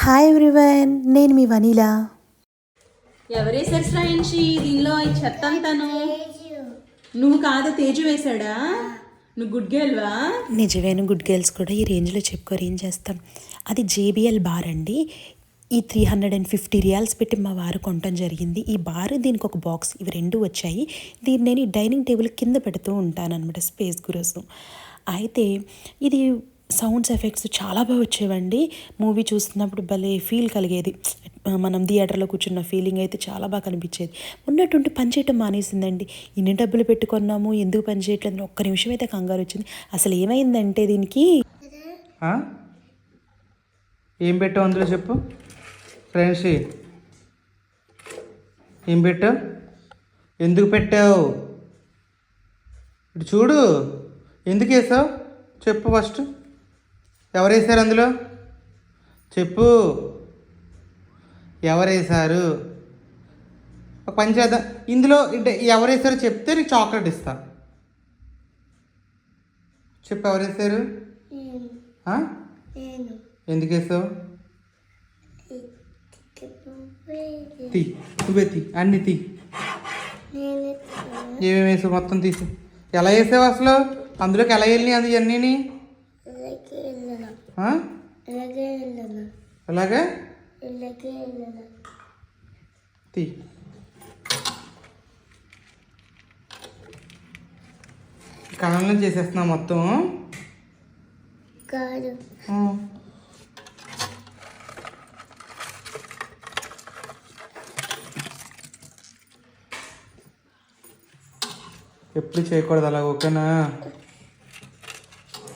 Hi everyone, నేను మీ vanilla. ఎవరేసారు శ్రాయించి దీనిలో ఈ చెత్త అంతాను? నువ్వు కాదు, తేజు వేశాడా? నువ్వు గుడ్ గర్ల్వా? నిజమైన గుడ్ గర్ల్స్ కూడా ఈ రేంజ్లో చెప్పుకోరు, ఏం చేస్తాం. అది జేబిఎల్ బార్ అండి. ఈ 350 రియాల్స్ పెట్టి మా వారు కొనటం జరిగింది. ఈ బార్, దీనికి ఒక బాక్స్, ఇవి రెండు వచ్చాయి. దీన్ని నేను ఈ డైనింగ్ టేబుల్ కింద పెడుతూ ఉంటాను అనమాట, స్పేస్ కోసం. అయితే ఇది సౌండ్స్ ఎఫెక్ట్స్ చాలా బాగా వచ్చేవండి. మూవీ చూస్తున్నప్పుడు భలే ఫీల్ కలిగేది. మనం థియేటర్లో కూర్చున్న ఫీలింగ్ అయితే చాలా బాగా కనిపించేది. ఉన్నట్టుండి పని చేయటం మానేసిందండి. ఇన్ని డబ్బులు పెట్టుకున్నాము, ఎందుకు పని చేయట్లేదు, ఒక్క నిమిషం అయితే కంగారు వచ్చింది. అసలు ఏమైందంటే దీనికి ఏం పెట్టావు అందులో చెప్పు ఫ్రెండ్స్. ఏం పెట్టావు, ఎందుకు పెట్టావు, ఇటు చూడు, ఎందుకు వేసావు చెప్పు ఫస్ట్. ఎవరు వేసారు అందులో చెప్పు, ఎవరు వేసారు? ఒక పని చేద్దాం, ఇందులో ఎవరు వేసారో చెప్తే నీకు చాక్లెట్ ఇస్తా. చెప్పు, ఎవరు వేసారు? ఎందుకు వేసావు? తీ, నువ్వే తీ, అన్నీ తీ. ఏమేమి వేసావు మొత్తం తీసి. ఎలా వేసావు అసలు? అందులోకి ఎలా వెళ్ళినాయి అది అన్నీ? అలాగే తీ. కాలంలో చేసేస్తున్నా మొత్తం. ఎప్పుడు చేయకూడదు అలా, ఓకేనా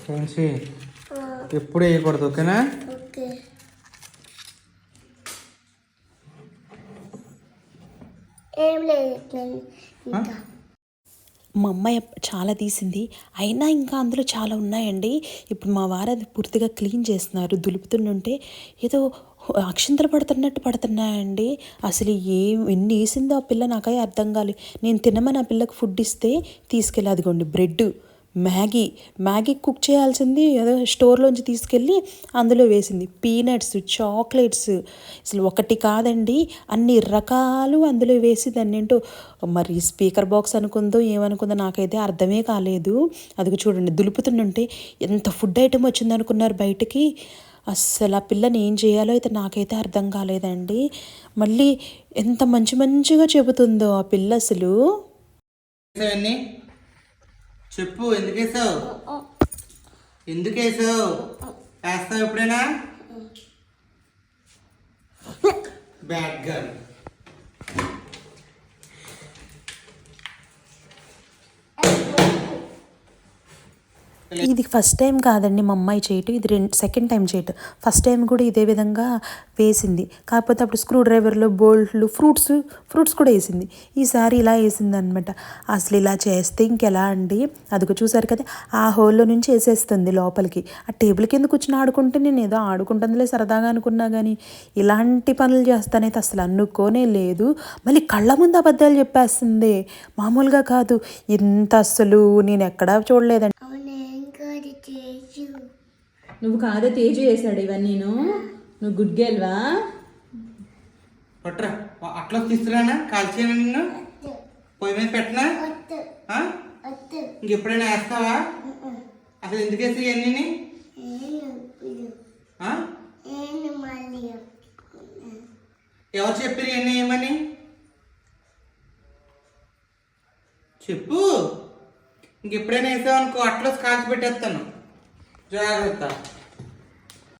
ఫ్రెండ్స్? ఎప్పుడు వేయకూడదు, ఓకేనా? మా అమ్మాయి చాలా తీసింది, అయినా ఇంకా అందులో చాలా ఉన్నాయండి. ఇప్పుడు మా వారు అది పూర్తిగా క్లీన్ చేస్తున్నారు. దులుపుతుంటే ఏదో అక్షంతలు పడుతున్నట్టు పడుతున్నాయండి. అసలు ఎన్ని వేసిందో ఆ పిల్ల, నాకై అర్థం కాలేదు. నేను తినమని ఆ పిల్లకి ఫుడ్ ఇస్తే తీసుకెళ్ళి, అదిగోండి బ్రెడ్, మ్యాగీ కుక్ చేయాల్సింది ఏదో స్టోర్లోంచి తీసుకెళ్ళి అందులో వేసింది. పీనట్స్, చాక్లెట్స్, అసలు ఒకటి కాదండి అన్ని రకాలు అందులో వేసి దాన్ని ఏంటో మరి స్పీకర్ బాక్స్ అనుకుందో ఏమనుకుందో నాకైతే అర్థమే కాలేదు. అది చూడండి, దులుపుతుంటే ఎంత ఫుడ్ ఐటమ్ వచ్చింది అనుకున్నారు బయటికి. అస్సలు ఆ పిల్లని ఏం చేయాలో అయితే నాకైతే అర్థం కాలేదండి. మళ్ళీ ఎంత మంచిగా చెబుతుందో ఆ పిల్ల అసలు. చెప్పు, ఎందుకు వేసావు? ఎందుకు వేసావు? వేస్తావు ఎప్పుడైనా? Bad girl. ఇది ఫస్ట్ టైం కాదండి మా అమ్మాయి చేయటం, ఇది సెకండ్ టైం చేయటం. ఫస్ట్ టైం కూడా ఇదే విధంగా వేసింది, కాకపోతే అప్పుడు స్క్రూ డ్రైవర్లో బోల్ట్లు, ఫ్రూట్స్ కూడా వేసింది. ఈసారి ఇలా వేసింది అనమాట. అసలు ఇలా చేస్తే ఇంకెలా అండి? అదిగో చూసారు కదా, ఆ హోల్లో నుంచి వేసేస్తుంది లోపలికి. ఆ టేబుల్ కింద కూర్చొని ఆడుకుంటే నేను ఏదో ఆడుకుంటుందిలే సరదాగా అనుకున్నా, కానీ ఇలాంటి పనులు చేస్తానైతే అసలు అనుకోనే లేదు. మళ్ళీ కళ్ళ ముందు అబద్ధాలు చెప్పేస్తుంది, మామూలుగా కాదు. ఇంత అసలు నేను ఎక్కడా చూడలేదండి. నువ్వు కాదే, తేజు వేసాడు ఇవన్నీ. నువ్వు గుడ్ గర్ల్వా? పట్రా, అట్లా తీసుకురానా, కాల్చేనా నిన్ను, పొయ్యి మీద పెట్టనా? ఇంకెప్పుడైనా వేస్తావా? అసలు ఎందుకు వేసి అన్నీ? ఎవరు చెప్పారు ఇవన్నీ ఏమని? చెప్పు. ఇంకెప్పుడైనా వేసావు అనుకో, అట్లా కాల్చి పెట్టేస్తాను, జాగ్రత్త.